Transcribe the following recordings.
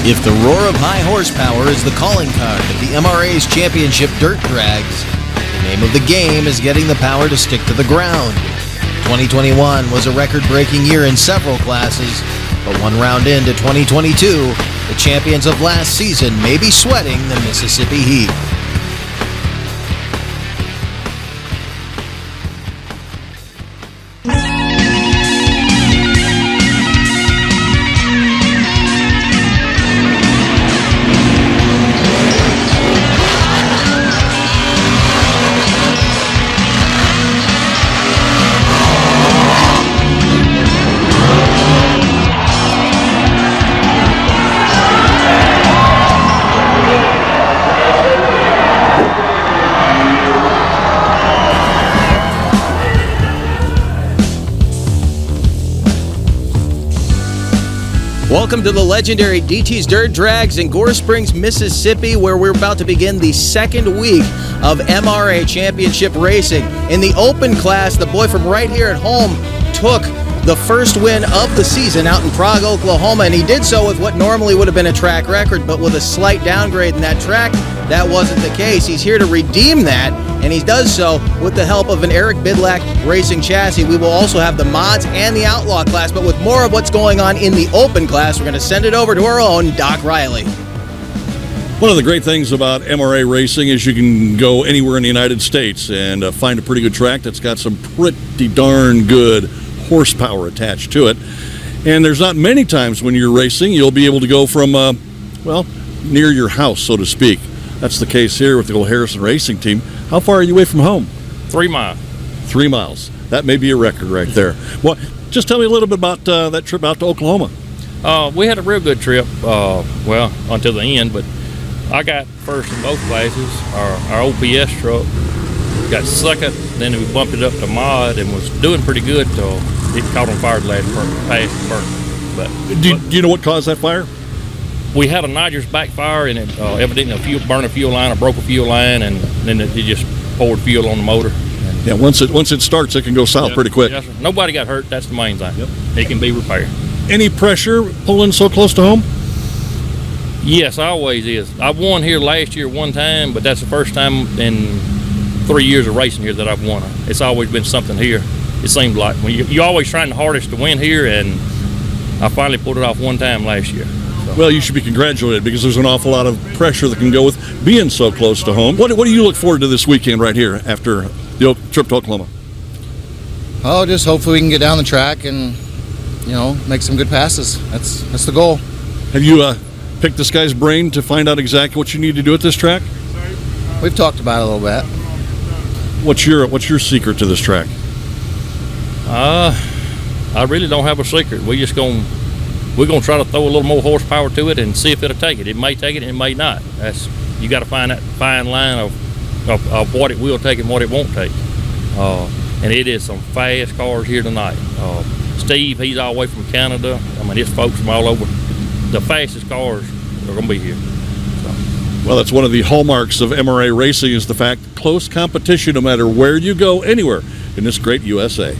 If the roar of high horsepower is the calling card of the MRA's Championship dirt drags, the name of the game is getting the power to stick to the ground. 2021 was a record-breaking year in several classes, but one round into 2022, the champions of last season may be sweating the Mississippi heat. Welcome to the legendary DT's Dirt Drags in Gore Springs, Mississippi, where we're about to begin the second week of MRA Championship racing. In the open class, the boy from right here at home took the first win of the season out in Prague, Oklahoma, and he did so with what normally would have been a track record, but with a slight downgrade in that track. That wasn't the case. He's here to redeem that, and he does so with the help of an Eric Bidlack racing chassis. We will also have the mods and the outlaw class, but with more of what's going on in the open class, we're going to send it over to our own Doc Riley. One of the great things about MRA racing is you can go anywhere in the United States and find a pretty good track that's got some pretty darn good horsepower attached to it. And there's not many times when you're racing you'll be able to go from, near your house, so to speak. That's the case here with the old Harrison Racing Team. How far are you away from home? 3 miles. 3 miles. That may be a record right there. Well, just tell me a little bit about that trip out to Oklahoma. We had a real good trip, until the end, but I got first in both classes. Our OPS truck got second, then we bumped it up to mod and was doing pretty good till it caught on fire the last burn. But do you know what caused that fire? We had a nitrous backfire, and it evidently burned a fuel line or broke a fuel line, and then it just poured fuel on the motor. Yeah, once it starts, it can go south pretty quick. Yes, sir. Nobody got hurt. That's the main thing. Yep. It can be repaired. Any pressure pulling so close to home? Yes, always is. I won here last year one time, but that's the first time in 3 years of racing here that I've won. It's always been something here. It seems like when you're always trying the hardest to win here, and I finally pulled it off one time last year. Well, you should be congratulated because there's an awful lot of pressure that can go with being so close to home. What do you look forward to this weekend right here after the trip to Oklahoma? Oh, just hopefully we can get down the track and, make some good passes. That's the goal. Have you picked this guy's brain to find out exactly what you need to do at this track? We've talked about it a little bit. What's your secret to this track? I really don't have a secret. We're gonna try to throw a little more horsepower to it and see if it'll take it. It may take it, it may not. You got to find that fine line of what it will take and what it won't take. And it is some fast cars here tonight. Steve, he's all the way from Canada. I mean, it's folks from all over. The fastest cars are gonna be here. Well, that's one of the hallmarks of MRA racing is the fact close competition no matter where you go, anywhere in this great USA.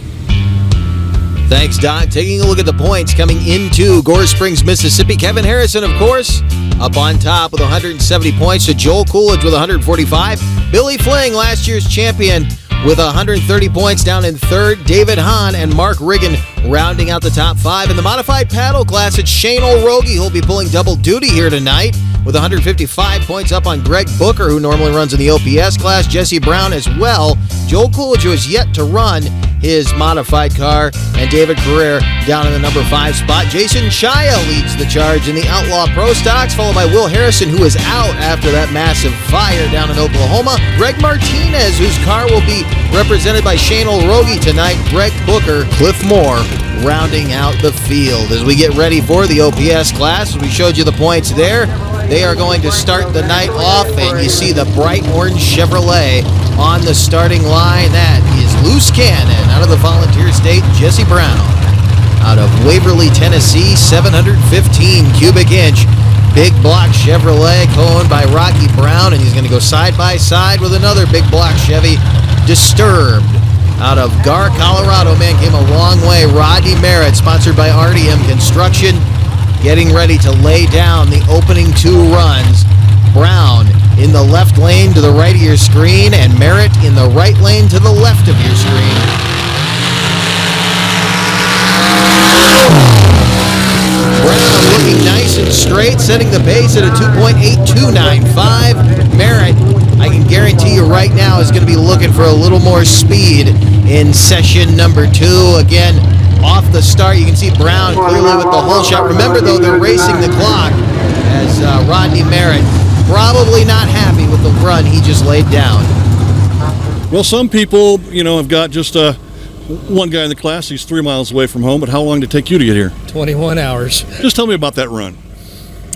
Thanks, Doc. Taking a look at the points coming into Gore Springs, Mississippi. Kevin Harrison, of course, up on top with 170 points to Joel Coolidge with 145. Billy Fling, last year's champion, with 130 points down in third. David Hahn and Mark Riggin rounding out the top five. In the modified paddle class, it's Shane Olrogi who'll be pulling double duty here tonight with 155 points up on Greg Booker, who normally runs in the OPS class. Jesse Brown as well. Joel Coolidge, who has yet to run his modified car, and David Carrere down in the number 5 spot. Jason Chaya leads the charge in the Outlaw Pro Stocks, followed by Will Harrison, who is out after that massive fire down in Oklahoma. Greg Martinez, whose car will be represented by Shane Olrogi tonight. Greg Booker, Cliff Moore rounding out the field. As we get ready for the OPS class, we showed you the points there. They are going to start the night off, and you see the bright orange Chevrolet on the starting line. That is Loose Cannon out of the Volunteer State, Jesse Brown. Out of Waverly, Tennessee, 715 cubic inch. Big block Chevrolet, co-owned by Rocky Brown, and he's going to go side by side with another big block Chevy, Disturbed. Out of Gar, Colorado, man, came a long way. Rodney Merritt, sponsored by RDM Construction. getting ready to lay down the opening 2 runs. Brown in the left lane to the right of your screen, and Merritt in the right lane to the left of your screen. Brown looking nice and straight, setting the pace at a 2.8295. Merritt, I can guarantee you right now, is going to be looking for a little more speed in session number 2. Again, off the start, you can see Brown clearly with the whole shot. Remember, though, they're racing the clock as Rodney Merritt probably not happy with the run he just laid down. Well, some people, have got just one guy in the class. He's 3 miles away from home, but how long did it take you to get here? 21 hours. Just tell me about that run.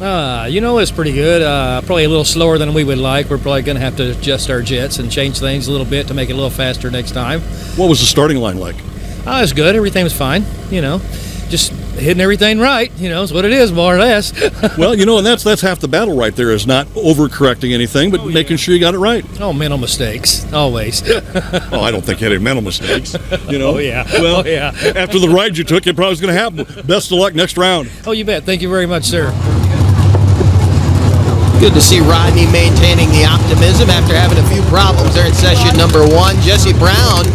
It's pretty good. Probably a little slower than we would like. We're probably going to have to adjust our jets and change things a little bit to make it a little faster next time. What was the starting line like? It was good. Everything was fine. Just hitting everything right. Is what it is, more or less. Well, and that's half the battle right there, is not overcorrecting anything, but making sure you got it right. Oh, mental mistakes, always. Oh, I don't think you had any mental mistakes. Oh, yeah. Well, yeah. After the ride you took, it probably was going to happen. Best of luck next round. Oh, you bet. Thank you very much, sir. Good to see Rodney maintaining the optimism after having a few problems there in session number 1. Jesse Brown,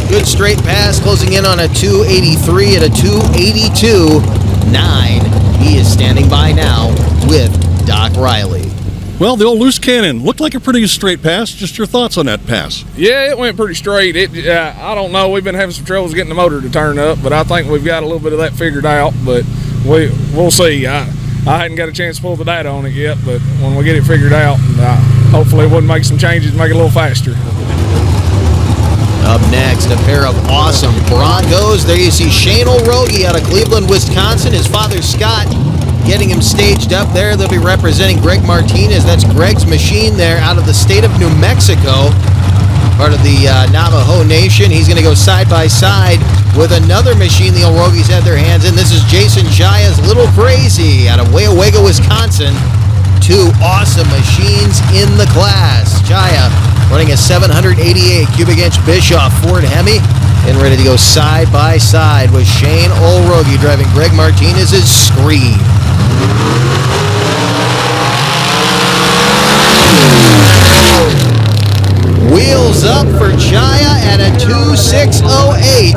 good straight pass, closing in on a 283 at a 282.9. He is standing by now with Doc Riley. Well, the old loose cannon looked like a pretty straight pass. Just your thoughts on that pass? Yeah, it went pretty straight. I don't know. We've been having some troubles getting the motor to turn up, but I think we've got a little bit of that figured out. But we'll see. I hadn't got a chance to pull the data on it yet, but when we get it figured out, hopefully we'll make some changes to make it a little faster. Up next, a pair of awesome Broncos. There you see Shane O'Rogie out of Cleveland, Wisconsin. His father, Scott, getting him staged up there. They'll be representing Greg Martinez. That's Greg's machine there out of the state of New Mexico, part of the Navajo Nation. He's going to go side by side with another machine the O'Rogies had their hands in. This is Jason Jaya's Little Crazy out of Weyawega, Wisconsin. 2 awesome machines in the class. Jaya running a 788 cubic inch Bischoff Ford Hemi and ready to go side by side with Shane O'Rogie driving Greg Martinez's Scream. Wheels up for Jaya at a 2608.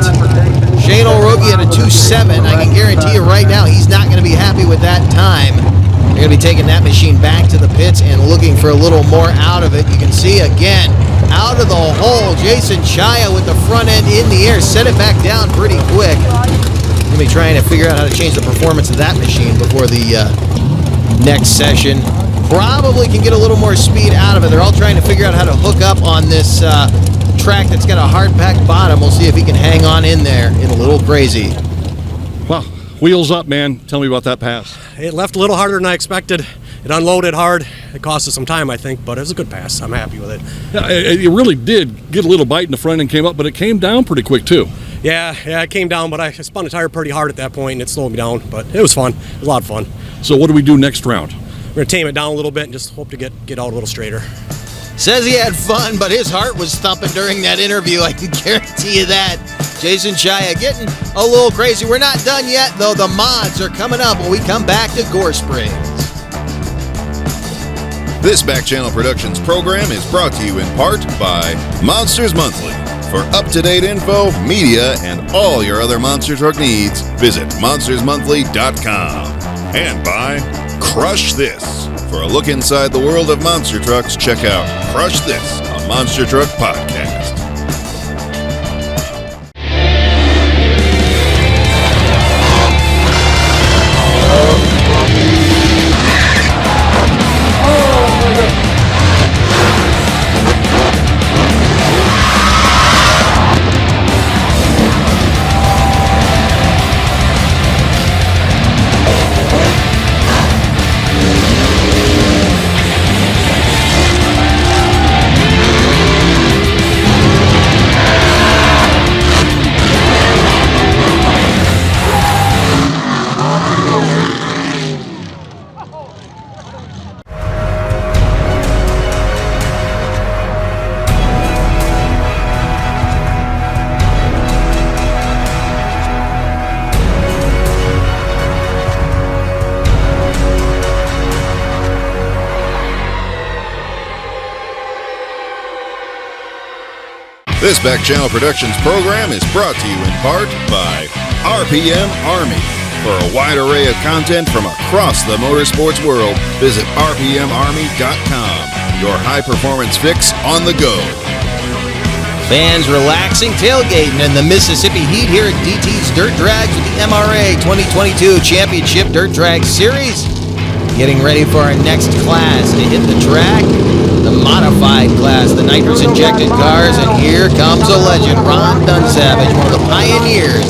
Shane O'Rogie at a 27. I can guarantee you right now he's not going to be happy with that time. They're going to be taking that machine back to the pits and looking for a little more out of it. You can see again, out of the hole, Jason Chaya with the front end in the air, set it back down pretty quick. Going to be trying to figure out how to change the performance of that machine before the next session. Probably can get a little more speed out of it. They're all trying to figure out how to hook up on this track that's got a hard-packed bottom. We'll see if he can hang on in there in a Little Crazy. Wow. Wheels up, man. Tell me about that pass. It left a little harder than I expected. It unloaded hard. It cost us some time, I think, but it was a good pass. I'm happy with it. Yeah, it really did get a little bite in the front and came up, but it came down pretty quick, too. Yeah, it came down, but I spun the tire pretty hard at that point, and it slowed me down, but it was fun. It was a lot of fun. So what do we do next round? We're going to tame it down a little bit and just hope to get out a little straighter. Says he had fun, but his heart was thumping during that interview. I can guarantee you that. Jason Chaya getting a little crazy. We're not done yet, though. The mods are coming up when we come back to Gore Springs. This Back Channel Productions program is brought to you in part by Monsters Monthly. For up-to-date info, media, and all your other Monster Truck needs, visit monstersmonthly.com. And by Crush This. For a look inside the world of monster trucks, check out Crush This, a Monster Truck podcast. This Back Channel Productions program is brought to you in part by RPM Army. For a wide array of content from across the motorsports world, visit rpmarmy.com. Your high-performance fix on the go. Fans relaxing, tailgating in the Mississippi Heat here at DT's Dirt Drags with the MRA 2022 Championship Dirt Drag Series. Getting ready for our next class to hit the track, the modified class, the nitrous-injected cars, and here comes a legend, Ron Dunsavage, one of the pioneers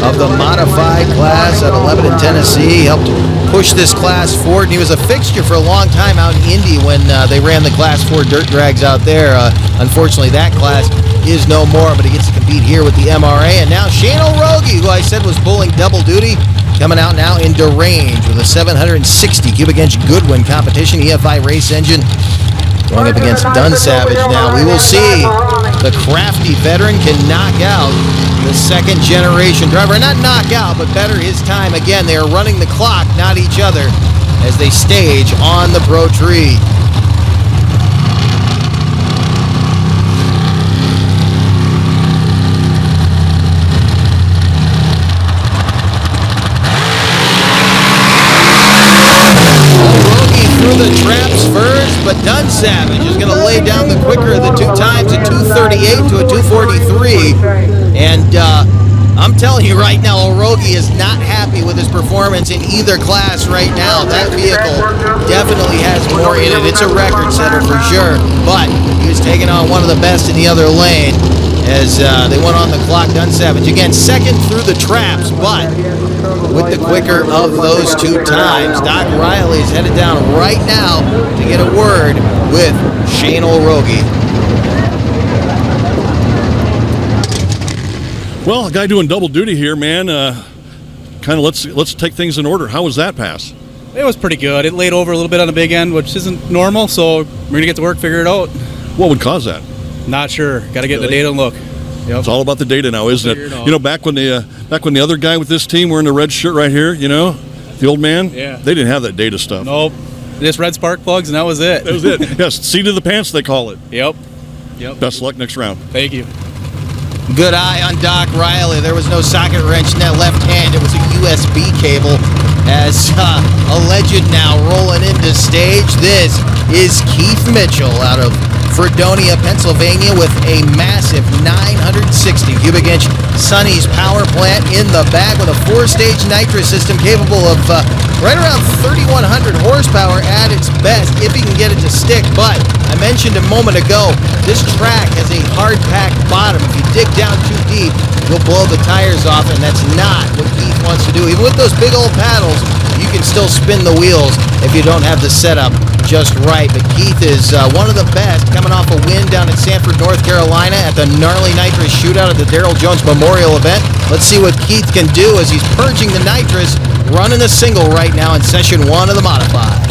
of the modified class out of Lebanon, Tennessee. He helped push this Class 4, and he was a fixture for a long time out in Indy when they ran the Class 4 dirt drags out there. Unfortunately, that class is no more, but he gets to compete here with the MRA. And now Shane O'Rogie, who I said was pulling double duty, coming out now in Derange with a 760 cubic inch Goodwin competition EFI race engine. Going up against Dunsavage now. We will see the crafty veteran can knock out the second generation driver. Not knock out, but better his time. Again, they are running the clock, not each other, as they stage on the Pro Tree. The traps first, but Dunsavage is going to lay down the quicker of the two times, a 238 to a 243. And I'm telling you right now, O'Rogie is not happy with his performance in either class right now. That vehicle definitely has more in it. It's a record setter for sure, but he was taking on one of the best in the other lane as they went on the clock. Dunsavage, again, second through the traps, but with the quicker of those two times. Doc Riley is headed down right now to get a word with Shane O'Rogie. Well, a guy doing double duty here, man. Kind of let's take things in order. How was that pass? It was pretty good. It laid over a little bit on the big end, which isn't normal, so we're going to get to work, figure it out. What would cause that? Not sure. Got to get the data and look. Yep. It's all about the data now, isn't it? You know, back when the other guy with this team wearing the red shirt right here, you know, the old man, yeah, they didn't have that data stuff. Nope. Just red spark plugs, and that was it. That was it. Yes, seat of the pants, they call it. Yep. Best of luck next round. Thank you. Good eye on Doc Riley. There was no socket wrench in that left hand. It was a USB cable. As a legend now rolling into stage, this is Keith Mitchell out of Fredonia, Pennsylvania, with a massive 960 cubic inch Sonny's power plant in the back with a 4-stage nitrous system capable of right around 3,100 horsepower at its best if he can get it to stick. But I mentioned a moment ago, this track has a hard packed bottom. If you dig down too deep, you'll blow the tires off, and that's not what Keith wants to do. Even with those big old paddles, you can still spin the wheels if you don't have the setup just right. But Keith is one of the best, coming off a win down at Sanford, North Carolina at the Gnarly Nitrous Shootout at the Darrell Jones Memorial event. Let's see what Keith can do as he's purging the nitrous, running the single right now in session 1 of the Modified.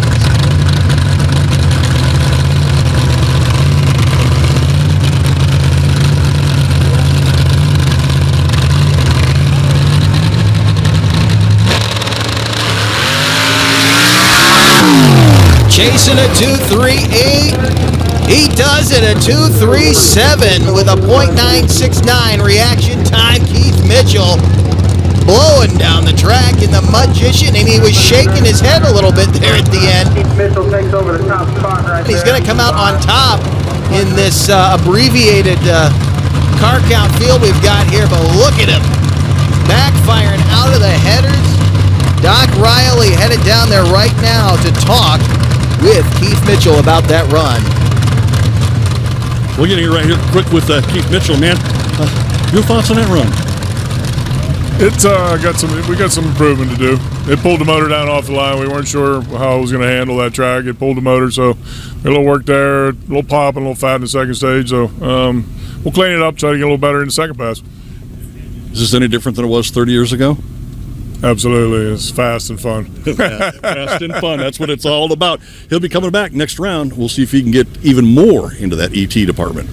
Chasing a 238. He does it a 237 with a .969 reaction time. Keith Mitchell blowing down the track in the Mudgician, and he was shaking his head a little bit there at the end. Keith Mitchell takes over the top spot right He's there. going to come out on top in this abbreviated car count field we've got here, but look at him. Backfiring out of the headers. Doc Riley headed down there right now to talk with Keith Mitchell about that run. We're getting here right here quick with Keith Mitchell, man. Your thoughts on that run? We got some improvement to do. It pulled the motor down off the line. We weren't sure how it was going to handle that track. It pulled the motor, so a little work there, a little pop and a little fat in the second stage. So we'll clean it up, try to get a little better in the second pass. Is this any different than it was 30 years ago? Absolutely. It's fast and fun. Fast and fun. That's what it's all about. He'll be coming back next round. We'll see if he can get even more into that ET department.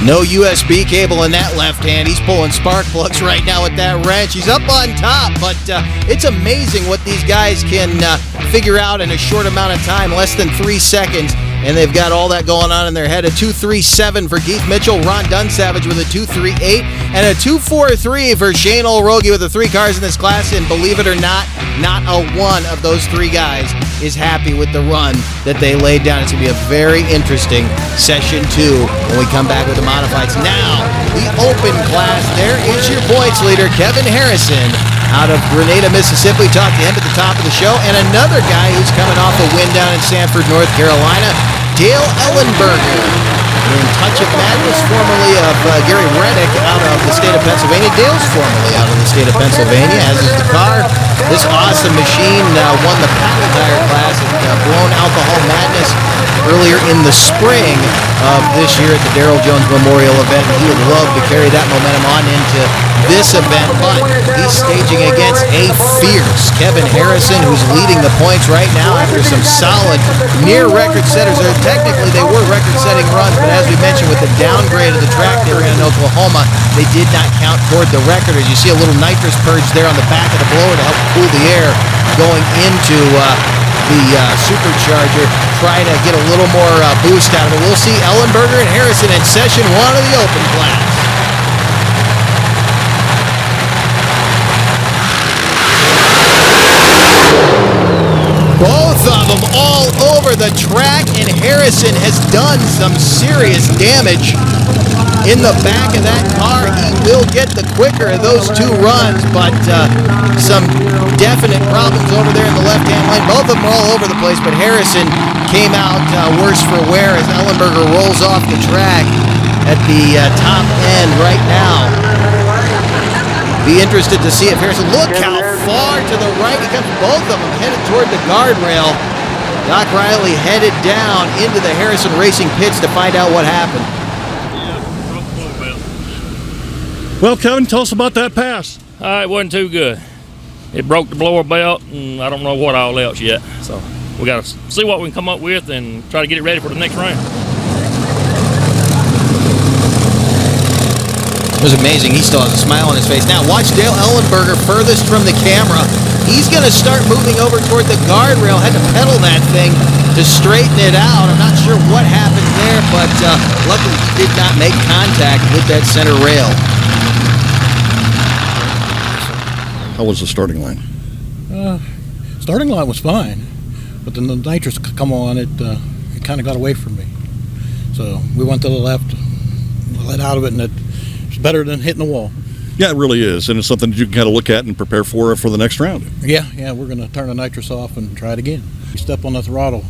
No USB cable in that left hand. He's pulling spark plugs right now with that wrench. He's up on top, but it's amazing what these guys can figure out in a short amount of time, less than 3 seconds. and they've got all that going on in their head. A 2.37 for Keith Mitchell, Ron Dunsavage with a 2.38, and a 2.43 for Shane Olrogi with the 3 cars in this class. And believe it or not a one of those 3 guys is happy with the run that they laid down. It's going to be a very interesting session 2 when we come back with the modifieds. Now, the open class. There is your points leader, Kevin Harrison, out of Grenada, Mississippi. Talked to him at the top of the show. And another guy who's coming off a win down in Sanford, North Carolina, Dale Ellenberger. In Touch of Madness, formerly of Gary Reddick out of the state of Pennsylvania. Dale's formerly out of the state of Pennsylvania, as is the car. This awesome machine won the paddle tire class at Blown Alcohol Madness earlier in the spring of this year at the Darrell Jones Memorial event. He would love to carry that momentum on into this event, but he's staging against a fierce Kevin Harrison, who's leading the points right now after some solid near record setters. Technically, they were record-setting runs, but as we mentioned, with the downgrade of the track they ran in Oklahoma, they did not count toward the record. As you see a little nitrous purge there on the back of the blower to help cool the air going into the supercharger, try to get a little more boost out of it. We'll see Ellenberger and Harrison in session 1 of the open class. Both of them all over the track, and Harrison has done some serious damage in the back of that car. He will get the quicker of those 2 runs, but some definite problems over there in the left-hand lane. Both of them are all over the place, but Harrison came out worse for wear as Ellenberger rolls off the track at the top end right now. Be interested to see if Harrison, look how far to the right he comes. Both of them headed toward the guardrail. Doc Riley headed down into the Harrison Racing pits to find out what happened. Well, Kevin, tell us about that pass. It wasn't too good. It broke the blower belt, and I don't know what all else yet. So we got to see what we can come up with and try to get it ready for the next round. It was amazing. He still has a smile on his face. Now watch Dale Ellenberger furthest from the camera. He's going to start moving over toward the guardrail. Had to pedal that thing to straighten it out. I'm not sure what happened there, but luckily he did not make contact with that center rail. How was the starting line? Starting line was fine, but then the nitrous come on, it kind of got away from me. So we went to the left, let out of it, and it's better than hitting the wall. Yeah, it really is, and it's something that you can kind of look at and prepare for the next round. Yeah, we're going to turn the nitrous off and try it again. You step on the throttle.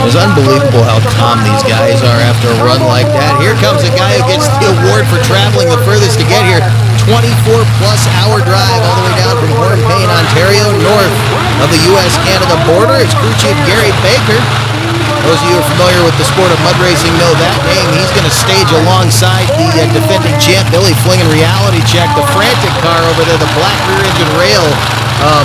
It's unbelievable how calm these guys are after a run like that. Here comes a guy who gets the award for traveling the furthest to get here. 24-plus hour drive all the way down from Horn Payne, Ontario, north of the U.S.-Canada border. It's crew chief Gary Baker. Those of you who are familiar with the sport of mud racing know that name. He's going to stage alongside the defending champ, Billy Fling, in Reality Check. The frantic car over there, the black rear engine rail of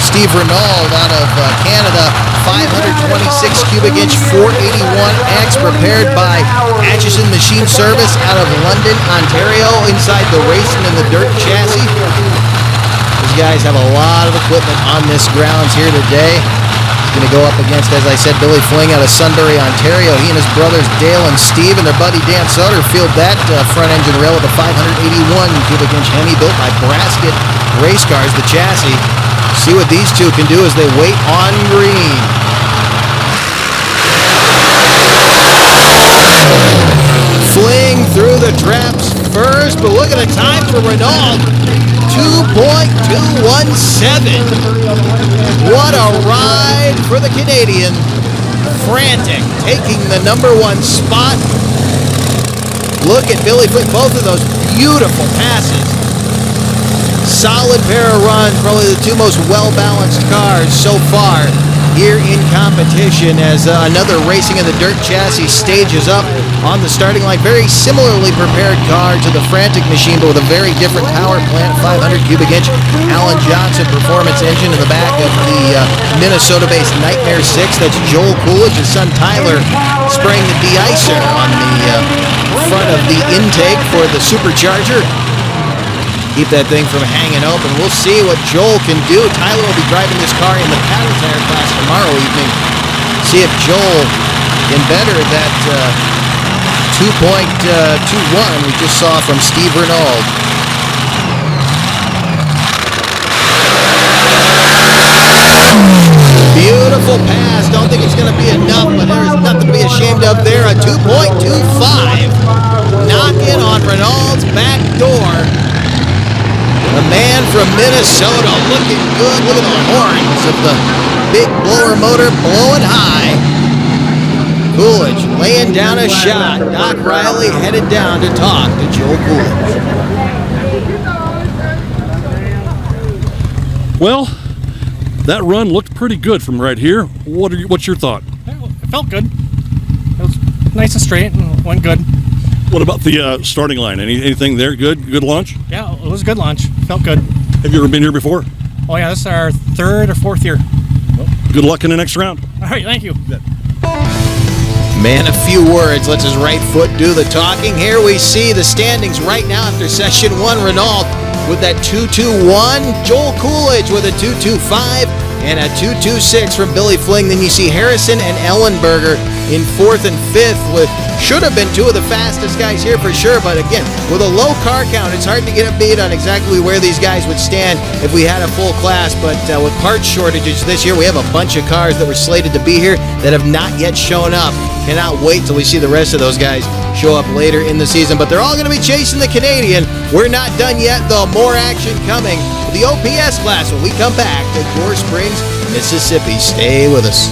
Steve Renaud out of Canada. 526 cubic inch 481X prepared by Atchison Machine Service out of London, Ontario, inside the Racing in the Dirt chassis. These guys have a lot of equipment on this grounds here today. Going to go up against, as I said, Billy Fling out of Sunbury, Ontario. He and his brothers Dale and Steve and their buddy Dan Sutter field that front engine rail with a 581 cubic inch Hemi built by Brasket Race Cars, the chassis. See what these two can do as they wait on green. Fling through the traps first, but look at the time for Renaud. 2.217. What a ride for the Canadian. Frantic, taking the #1 spot. Look at Billy Fling, both of those beautiful passes. Solid pair of runs, probably the 2 most well-balanced cars so far here in competition as another Racing in the Dirt chassis stages up on the starting line. Very similarly prepared car to the Frantic machine, but with a very different power plant. 500 cubic inch Alan Johnson performance engine in the back of the Minnesota-based Nightmare 6. That's Joel Coolidge. His son Tyler spraying the de-icer on the front of the intake for the supercharger. keep that thing from hanging open. We'll see what Joel can do. Tyler will be driving this car in the paddle tire class tomorrow evening. See if Joel can better that 2.21 we just saw from Steve Renauld. Beautiful pass. Don't think it's going to be enough, but there's nothing to be ashamed of there. A 2.25 knock-in on Renault's back door. The man from Minnesota looking good. Look at the horns of the big blower motor blowing high. Coolidge laying down a shot. Doc Riley headed down to talk to Joel Coolidge. Well, that run looked pretty good from right here. What's your thought? It felt good. It was nice and straight and went good. What about the starting line? Anything there? Good launch? Yeah, it was a good launch. Felt good. Have you ever been here before? Oh yeah, this is our 3rd or 4th year. Well, good luck in the next round. All right, thank you. Man, a few words. Lets his right foot do the talking. Here we see the standings right now after session 1. Renault with that 2.21. Joel Coolidge with a 2.25 and a 2.26 from Billy Fling. Then you see Harrison and Ellenberger in 4th and 5th with should have been 2 of the fastest guys here for sure, but again, with a low car count, it's hard to get a beat on exactly where these guys would stand if we had a full class, but with parts shortages this year, we have a bunch of cars that were slated to be here that have not yet shown up. Cannot wait till we see the rest of those guys show up later in the season, but they're all going to be chasing the Canadian. We're not done yet, though. More action coming for the OPS class when we come back to Gore Springs, Mississippi. Stay with us.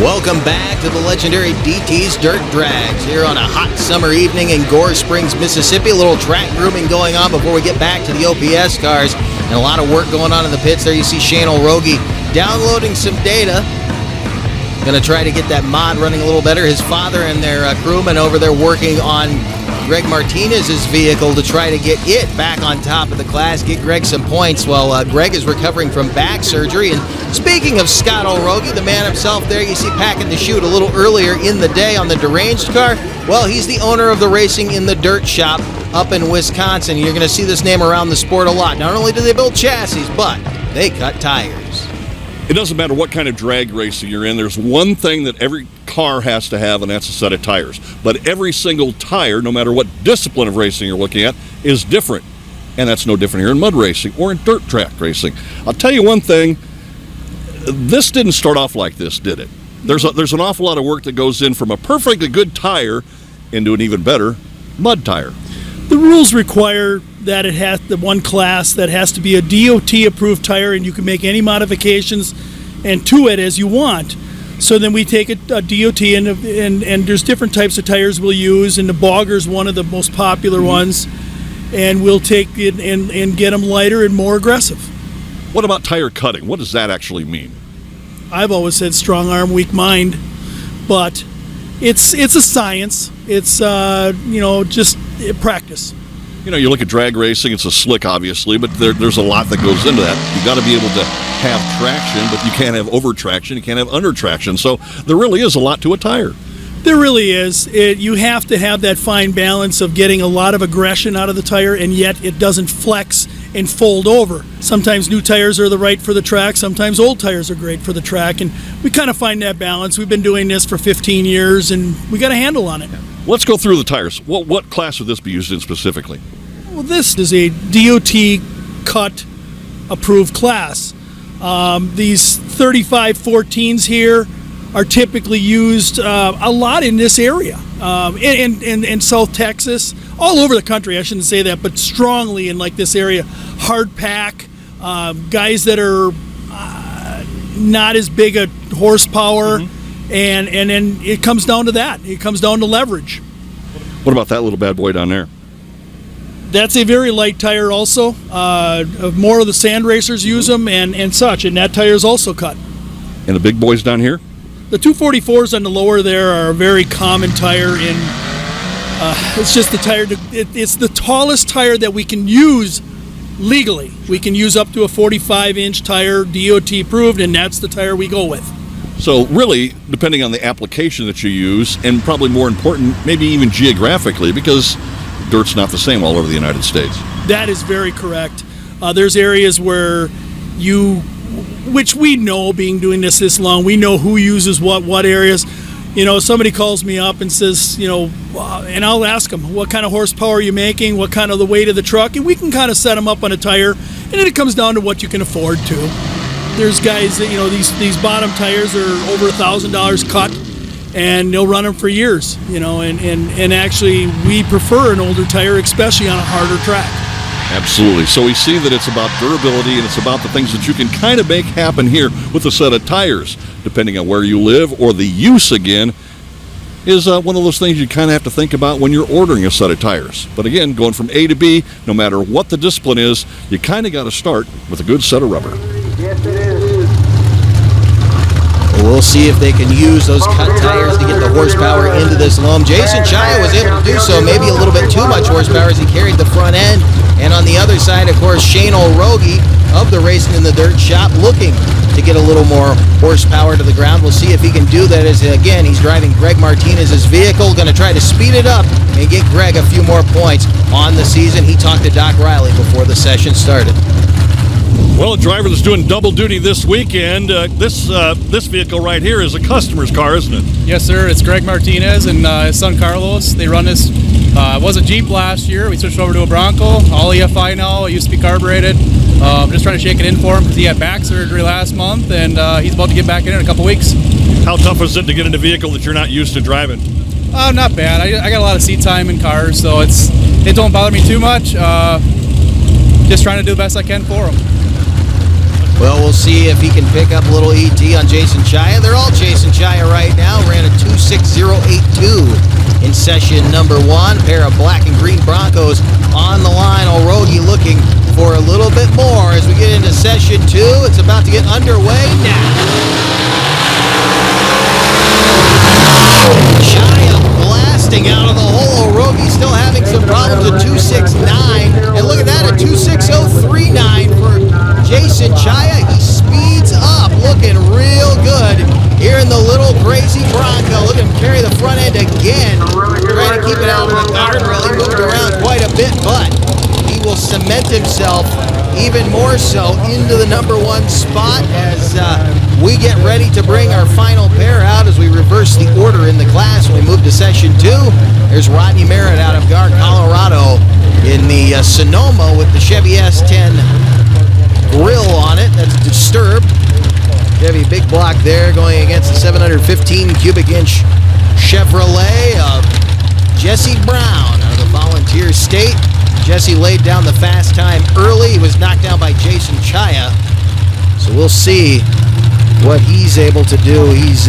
Welcome back to the legendary DT's Dirt Drags here on a hot summer evening in Gore Springs, Mississippi. A little track grooming going on before we get back to the OPS cars, and a lot of work going on in the pits. There you see Shane O'Rogie downloading some data. Going to try to get that mod running a little better. His father and their crewman over there working on Greg Martinez's vehicle to try to get it back on top of the class, get Greg some points while Greg is recovering from back surgery. And speaking of Scott O'Rogie, the man himself there, you see packing the chute a little earlier in the day on the deranged car. Well, he's the owner of the Racing in the Dirt shop up in Wisconsin. You're going to see this name around the sport a lot. Not only do they build chassis, but they cut tires. It doesn't matter what kind of drag racing you're in. There's one thing that every car has to have, and that's a set of tires. But every single tire, no matter what discipline of racing you're looking at, is different. And that's no different here in mud racing or in dirt track racing. I'll tell you one thing. This didn't start off like this, did it? There's an awful lot of work that goes in from a perfectly good tire into an even better mud tire. The rules require that it has the one class that has to be a DOT approved tire, and you can make any modifications and to it as you want. So then we take a DOT and there's different types of tires we'll use, and the Bogger's one of the most popular ones, and we'll take it and get them lighter and more aggressive. What about tire cutting? What does that actually mean? I've always said strong arm, weak mind, but it's a science. It's just practice. You know, you look at drag racing, it's a slick, obviously, but there's a lot that goes into that. You got to be able to have traction, but you can't have over traction, you can't have under traction. So there really is a lot to a tire. There really is. You have to have that fine balance of getting a lot of aggression out of the tire, and yet it doesn't flex and fold over. Sometimes new tires are right for the track, sometimes old tires are great for the track, and we kind of find that balance. We've been doing this for 15 years, and we got a handle on it. Let's go through the tires. What class would this be used in specifically? Well, this is a DOT cut approved class. These 3514s here are typically used a lot in this area, in South Texas, all over the country. I shouldn't say that, but strongly in like this area. Hard pack, guys that are not as big a horsepower, and then it comes down to that. It comes down to leverage. What about that little bad boy down there? That's a very light tire also. More of the sand racers use them and such, and that tire is also cut. And the big boys down here? The 244s on the lower there are a very common tire in, it's just the tire, it's the tallest tire that we can use legally. We can use up to a 45-inch tire, DOT approved, and that's the tire we go with. So really, depending on the application that you use, and probably more important, maybe even geographically, because dirt's not the same all over the United States. That is very correct. There's areas where which we know, being doing this long, we know who uses what areas. You know, somebody calls me up and says, and I'll ask them, what kind of horsepower are you making? What kind of the weight of the truck? And we can kind of set them up on a tire, and then it comes down to what you can afford to. There's guys that, these bottom tires are over $1,000 cut, and they'll run them for years, and actually we prefer an older tire, especially on a harder track. Absolutely. So we see that it's about durability, and it's about the things that you can kind of make happen here with a set of tires, depending on where you live, or the use, again, is one of those things you kind of have to think about when you're ordering a set of tires. But again, going from A to B, no matter what the discipline is, you kind of got to start with a good set of rubber. Yes, it is. We'll see if they can use those cut tires to get the horsepower into this loam. Jason Chaya was able to do so, maybe a little bit too much horsepower as he carried the front end. And on the other side, of course, Shane O'Rogie of the Racing in the Dirt shop looking to get a little more horsepower to the ground. We'll see if he can do that as, again, he's driving Greg Martinez's vehicle, going to try to speed it up and get Greg a few more points on the season. He talked to Doc Riley before the session started. Well, a driver that's doing double duty this weekend. This vehicle right here is a customer's car, isn't it? Yes, sir. It's Greg Martinez and his son Carlos. They run this. It was a Jeep last year. We switched over to a Bronco. All EFI now. It used to be carbureted. Just trying to shake it in for him because he had back surgery last month, and he's about to get back in a couple weeks. How tough is it to get in a vehicle that you're not used to driving? Not bad. I got a lot of seat time in cars, so it don't bother me too much. Just trying to do the best I can for him. Well, we'll see if he can pick up a little ET on Jason Chaya. They're all chasing Chaya right now. Ran a 2.6082 in session number 1. Pair of black and green Broncos on the line. O'Rogie looking for a little bit more as we get into session 2. It's about to get underway now. Chaya blasting out of the hole. O'Rogie still having some problems at 2.69. And look at that, a 2.6039 for Jason Chaya. He speeds up, looking real good here in the little crazy Bronco. Look at him carry the front end again, trying to keep it out of the guardrail. He moved around quite a bit, but he will cement himself even more so into the number 1 spot as we get ready to bring our final pair out as we reverse the order in the class when we move to session 2. There's Rodney Merritt out of Gar, Colorado in the Sonoma with the Chevy S10 grill on it. That's disturbed. Chevy big block there going against the 715 cubic inch Chevrolet of Jesse Brown out of the Volunteer State. Jesse laid down the fast time early. He was knocked down by Jason Chaya. So we'll see what he's able to do. He's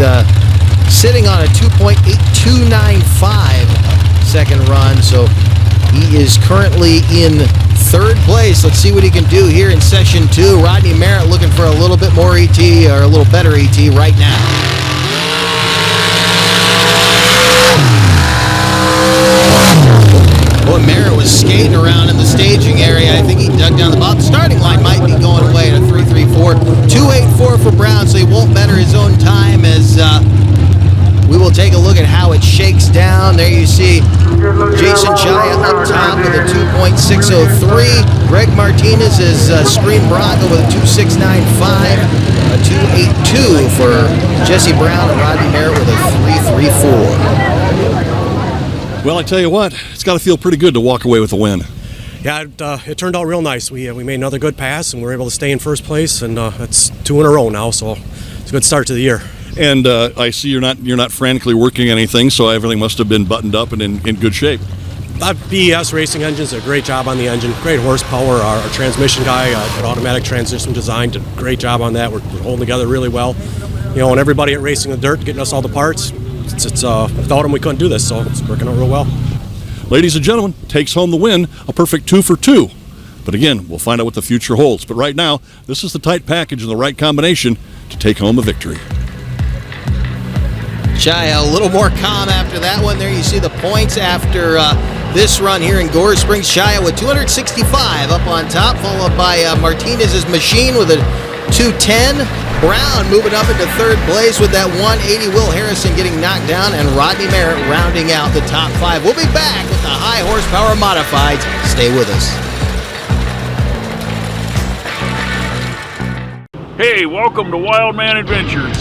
sitting on a 2.8295 second run. So he is currently in 3rd place. Let's see what he can do here in session 2. Rodney Merritt looking for a little bit more ET, or a little better ET right now. Boy, Merritt was skating around in the staging area. I think he dug down the bottom. The starting line might be going away at a 3.34. 2.84 for Brown, so he won't better his own time as we will take a look at how it shakes down. There you see Jason Chaya up top with a 2.603. Greg Martinez is Screen Bronco with a 2.695. A 2.82 for Jesse Brown, and Rodney Merritt with a 3.34. Well, I tell you what, it's got to feel pretty good to walk away with a win. Yeah, it turned out real nice. We made another good pass, and we were able to stay in first place, and that's 2 in a row now, so it's a good start to the year. And I see you're not frantically working anything, so everything must have been buttoned up and in good shape. BES Racing Engines did a great job on the engine, great horsepower. Our transmission guy at Automatic Transmission Design did a great job on that. We're holding together really well. And everybody at Racing the Dirt getting us all the parts. Without them, we couldn't do this, so it's working out real well. Ladies and gentlemen, takes home the win, a perfect 2 for 2. But again, we'll find out what the future holds. But right now, this is the tight package and the right combination to take home a victory. Shia, a little more calm after that one. There you see the points after this run here in Gore Springs. Shia with 265 up on top, followed by Martinez's Machine with a 210. Brown moving up into third place with that 180. Will Harrison getting knocked down, and Rodney Merritt rounding out the top 5. We'll be back with the high horsepower modifieds. Stay with us. Hey, welcome to Wildman Adventures.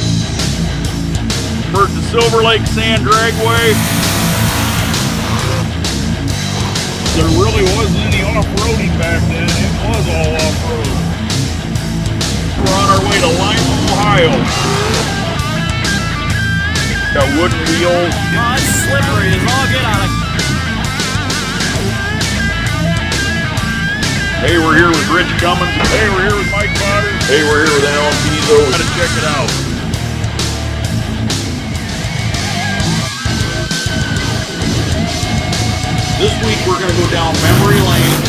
Heard the Silver Lake Sand Dragway. There really wasn't any off-roading back then. It was all off-road. We're on our way to Lima, Ohio. Got wooden wheels. Oh, it's slippery as all get out of. Hey, we're here with Rich Cummins. Hey, we're here with Mike Potter. Hey, we're here with Alan Pizzo. Gotta check it out. This week we're gonna go down memory lane.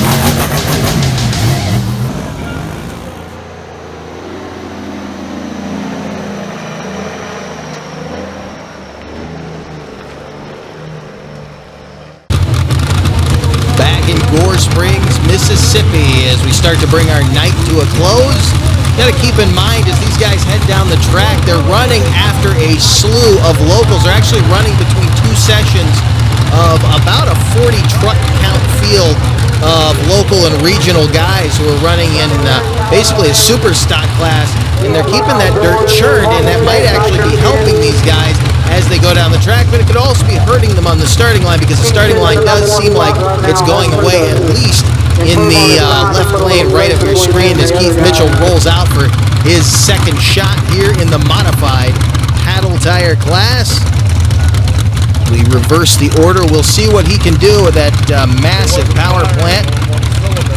Gore Springs, Mississippi, as we start to bring our night to a close. Got to keep in mind as these guys head down the track, they're running after a slew of locals. They're actually running between 2 sessions of about a 40 truck count field of local and regional guys who are running in basically a super stock class, and they're keeping that dirt churned, and that might actually be helping these guys as they go down the track, but it could also be hurting them on the starting line, because the starting line does seem like it's going away, at least in the left lane right of your screen, as Keith Mitchell rolls out for his second shot here in the modified paddle tire class. We reverse the order. We'll see what he can do with that massive power plant.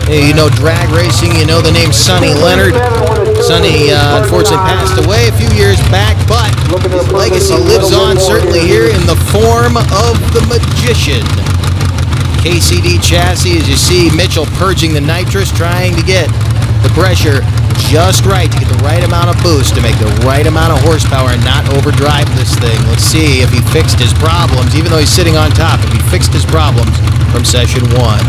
Hey, drag racing, the name Sonny Leonard. Sonny unfortunately passed away a few years back, but his legacy lives on, certainly here in the form of the Magician. KCD chassis, as you see Mitchell purging the nitrous, trying to get the pressure just right to get the right amount of boost, to make the right amount of horsepower and not overdrive this thing. Let's see if he fixed his problems, even though he's sitting on top, if he fixed his problems from session 1.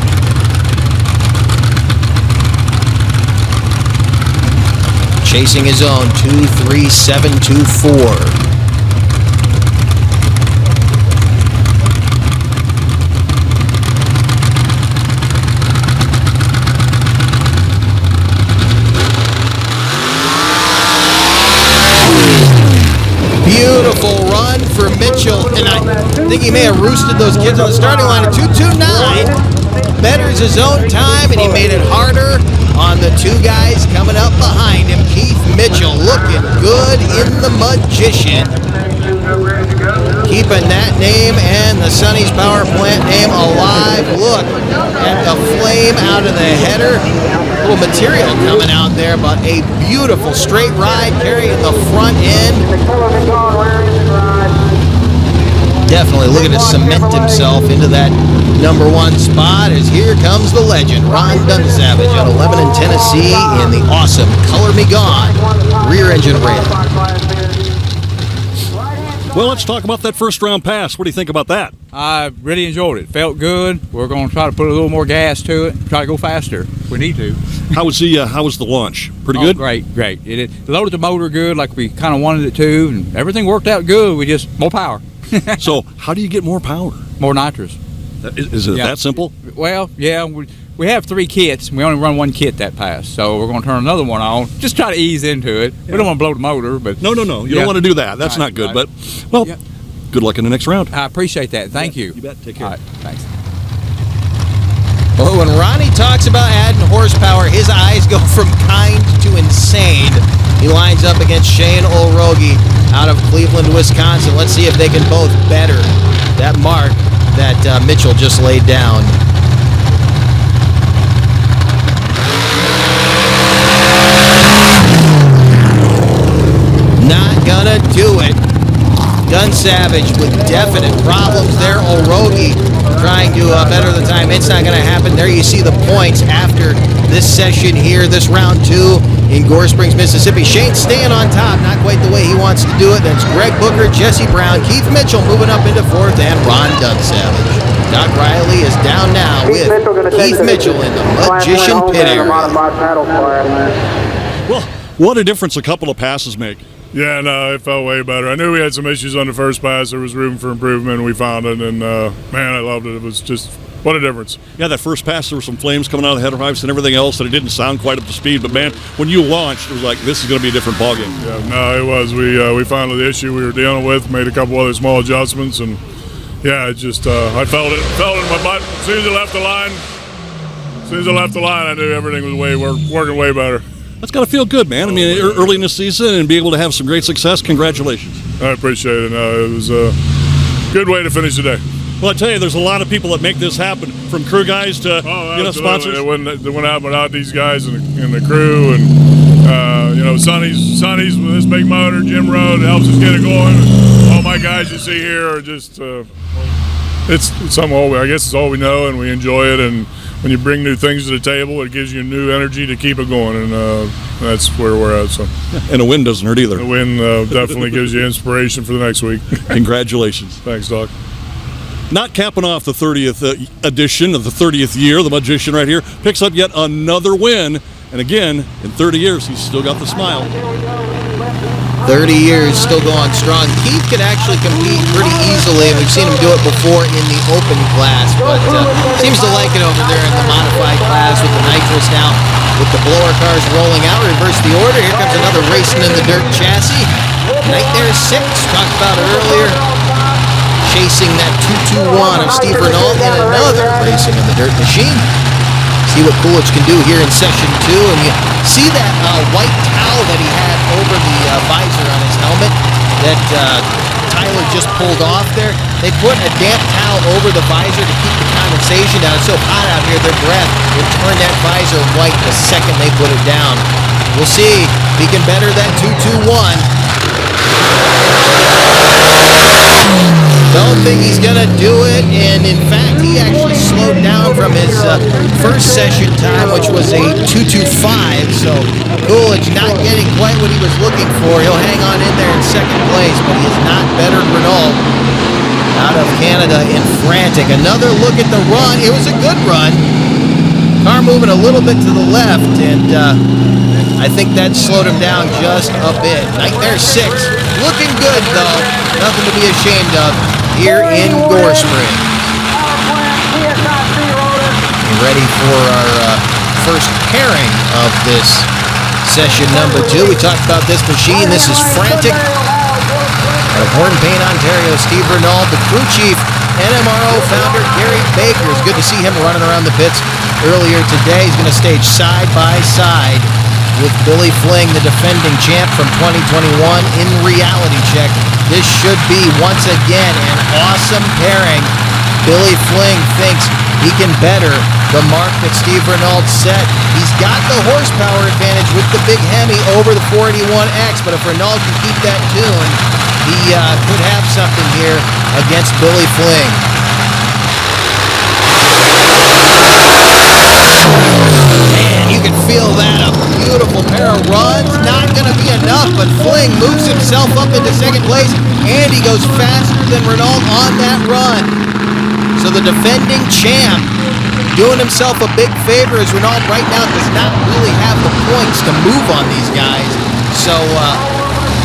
Chasing his own 23724. Beautiful run for Mitchell, and I think he may have roosted those kids on the starting line at 2:29. Betters his own time, and he made it harder on the 2 guys coming up behind him. Keith Mitchell looking good in the Magician. Keeping that name and the Sonny's Power Plant name alive. Look at the flame out of the header. A little material coming out there, but a beautiful straight ride carrying the front end. Definitely looking to cement himself into that #1 spot, as here comes the legend, Ron Dunsavage out of Lebanon, Tennessee, in the awesome Color Me Gone rear engine red. Well, let's talk about that first round pass. What do you think about that? I really enjoyed it. Felt good. We're going to try to put a little more gas to it, try to go faster if we need to. How was the launch? Pretty good? Great. It loaded the motor good like we kind of wanted it to, and everything worked out good. We just, more power. So how do you get more power? More nitrous. Is it that simple? Well, yeah. We have 3 kits, and we only run 1 kit that pass. So we're going to turn another one on. Just try to ease into it. Yeah. We don't want to blow the motor, but no. You don't want to do that. That's not good. But good luck in the next round. I appreciate that. Thank you. You bet. Take care. All right. Thanks. Oh, and Ron Sonny talks about adding horsepower. His eyes go from kind to insane. He lines up against Shane Olrogi out of Cleveland, Wisconsin. Let's see if they can both better that mark that Mitchell just laid down. Not gonna do it. Gun Savage with definite problems there. Olrogi trying to better the time. It's not going to happen. There you see the points after this session here, this round 2 in Gore Springs, Mississippi. Shane staying on top, not quite the way he wants to do it. That's Greg Booker, Jesse Brown, Keith Mitchell moving up into 4th, and Ron Dunsavage. Doc Riley is down now with Keith Mitchell in the Magician Pit area. Well, what a difference a couple of passes make. Yeah, no, it felt way better. I knew we had some issues on the first pass. There was room for improvement, and we found it. And, man, I loved it. It was just, what a difference. Yeah, that first pass, there were some flames coming out of the header pipes and everything else, and it didn't sound quite up to speed. But, man, when you launched, it was like, this is going to be a different ballgame. Yeah, no, it was. We found the issue we were dealing with, made a couple other small adjustments, and, yeah, it just, I felt it in my butt. As soon as I left the line, I knew everything was working way better. That's got to feel good, man. I mean, early in the season and be able to have some great success. Congratulations. I appreciate it. It was a good way to finish the day. Well, I tell you, there's a lot of people that make this happen, from crew guys to sponsors. It wouldn't happen without these guys and the crew, and Sonny's with this big motor. Jim Road helps us get it going. All my guys you see here are just it's something. I guess it's all we know, and we enjoy it. And when you bring new things to the table, it gives you new energy to keep it going, and that's where we're at. So, and a win doesn't hurt either. The win definitely gives you inspiration for the next week. Congratulations. Thanks, Doc. Not capping off the 30th edition of the 30th year, the Magician right here picks up yet another win, and again, in 30 years, he's still got the smile. 30 years, still going strong. Keith could actually compete pretty easily, and we've seen him do it before in the open class, but seems to like it over there in the modified class with the nitrous now. With the blower cars rolling out, reverse the order. Here comes another racing in the dirt chassis. Nightmare 6, talked about earlier. Chasing that 221 of Steve Renault in another racing in the dirt machine. See what Coolidge can do here in session 2, and you see that white towel that he had over the visor on his helmet that Tyler just pulled off there. They put a damp towel over the visor to keep the condensation down. It's so hot out here, their breath would turn that visor white the second they put it down. We'll see if he can better that 221. Don't think he's going to do it, and in fact, he actually slowed down from his first session time, which was a 2:25, so Coolidge not getting quite what he was looking for. He'll hang on in there in second place, but he has not bettered Renault out of Canada in Frantic. Another look at the run. It was a good run. Car moving a little bit to the left, and I think that slowed him down just a bit. Nightmare 6, looking good though. Nothing to be ashamed of here in Gore Springs. Ready for our first pairing of this session number 2. We talked about this machine. This is Frantic. Out of Horton Payne, Ontario, Steve Renault, the crew chief, and MRO founder Gary Baker. It's good to see him running around the pits earlier today. He's going to stage side by side with Billy Fling, the defending champ from 2021 in Reality Check. This should be, once again, an awesome pairing. Billy Fling thinks he can better the mark that Steve Renault set. He's got the horsepower advantage with the big Hemi over the 481X, but if Renault can keep that tune, he could have something here against Billy Fling. Man, you can feel that. A beautiful pair of runs. Not going to be enough, but Fling moves himself up into second place, and he goes faster than Renault on that run. So the defending champ doing himself a big favor, as Renault right now does not really have the points to move on these guys. So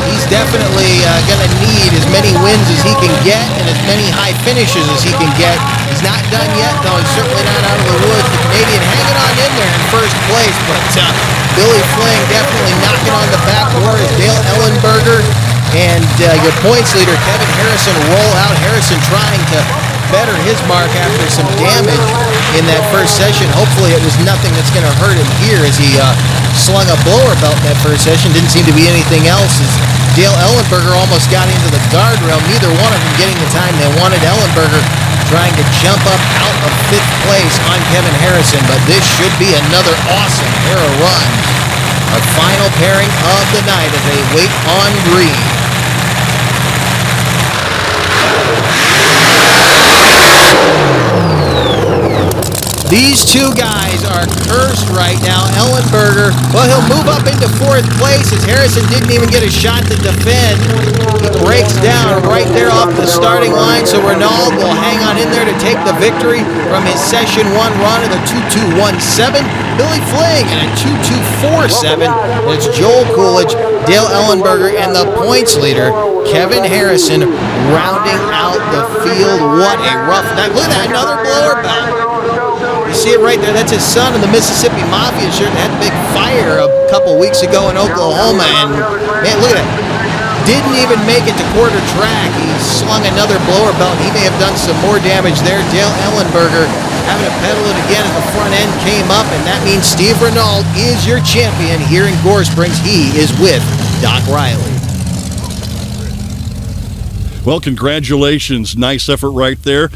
he's definitely going to need as many wins as he can get and as many high finishes as he can get. He's not done yet, though, and certainly not out of the woods. The Canadian hanging on in there in first place, but Billy Fling definitely knocking on the back door is Dale Ellenberger. And your points leader, Kevin Harrison, roll out. Harrison trying to better his mark after some damage in that first session. Hopefully it was nothing that's going to hurt him here as he slung a blower belt in that first session. Didn't seem to be anything else as Dale Ellenberger almost got into the guardrail. Neither one of them getting the time they wanted. Ellenberger trying to jump up out of 5th place on Kevin Harrison, but this should be another awesome pair of runs. Our final pairing of the night as they wait on green. These two guys are cursed right now. Ellenberger, well, he'll move up into 4th place as Harrison didn't even get a shot to defend. He breaks down right there off the starting line, so Renaud will hang on in there to take the victory from his Session 1 run of the 2217. Billy Fling in a 2247. It's Joel Coolidge, Dale Ellenberger, and the points leader, Kevin Harrison, rounding out the field. What a rough night. Look at that, another blower belt. You see it right there. That's his son in the Mississippi Mafia shirt. Had a big fire a couple weeks ago in Oklahoma. And, man, look at that. Didn't even make it to quarter track. He slung another blower belt. He may have done some more damage there. Dale Ellenberger having to pedal it again as the front end came up. And that means Steve Renaud is your champion here in Gore Springs. He is with Doc Riley. Well, congratulations. Nice effort right there.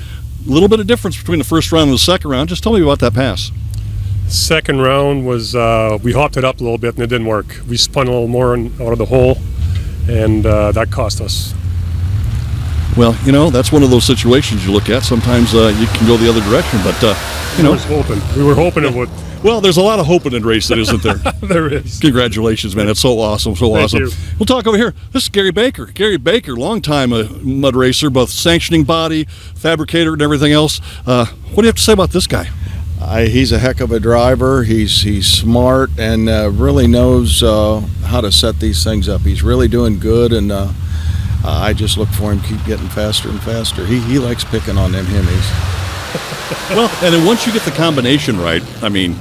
A little bit of difference between the first round and the second round. Just tell me about that pass. Second round was, we hopped it up a little bit and it didn't work. We spun a little more out of the hole, and that cost us. Well, that's one of those situations you look at. Sometimes you can go the other direction, but, We were hoping it would. Well, there's a lot of hope in racing, isn't there? There is. Congratulations, man. That's so awesome, so Thank awesome. you. We'll talk over here. This is Gary Baker. Gary Baker, longtime mud racer, both sanctioning body, fabricator, and everything else. What do you have to say about this guy? He's a heck of a driver. He's smart and really knows how to set these things up. He's really doing good, and I just look for him to keep getting faster and faster. He likes picking on them Hemis. Well, and then once you get the combination right, I mean,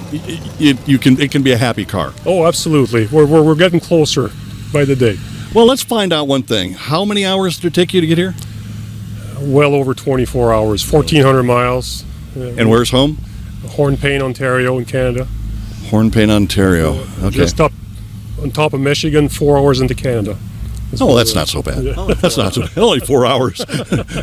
it can be a happy car. Oh, absolutely. We're getting closer by the day. Well, let's find out one thing. How many hours did it take you to get here? Well over 24 hours, 1,400 miles. And where's home? Hornpain, Ontario in Canada. Hornpain, Ontario. Okay. Just up on top of Michigan, 4 hours into Canada. That's not so bad. That's not so bad. Only 4 hours.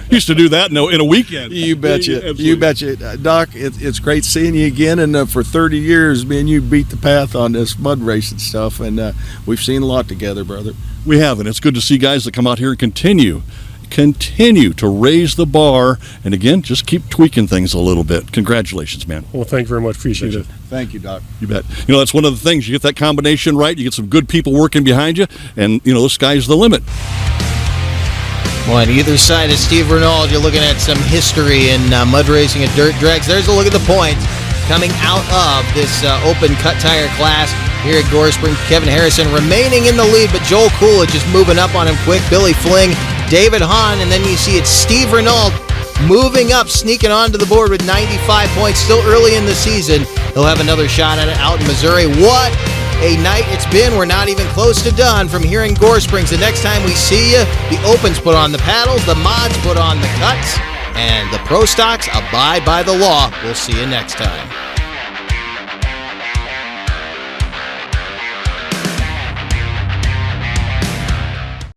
Used to do that in a weekend. You betcha. You betcha. Doc, it's great seeing you again. And for 30 years, me and you beat the path on this mud racing stuff. And we've seen a lot together, brother. We have, and it's good to see guys that come out here and continue to raise the bar. And again, just keep tweaking things a little bit. Congratulations, man. Well, thank you very much. Appreciate it. Thank you, Doc. You bet. That's one of the things. You get that combination right, you get some good people working behind you, and, the sky's the limit. Well, on either side of Steve Renaud, you're looking at some history in mud racing and dirt drags. There's a look at the points coming out of this open cut tire class here at Gore Springs. Kevin Harrison remaining in the lead, but Joel Coolidge just moving up on him quick. Billy Fling, David Hahn, and then you see it's Steve Renaud moving up, sneaking onto the board with 95 points. Still early in the season. He'll have another shot at it out in Missouri. What a night it's been. We're not even close to done from here in Gore Springs. The next time we see you, the Opens put on the paddles, the mods put on the cuts, and the Pro Stocks abide by the law. We'll see you next time.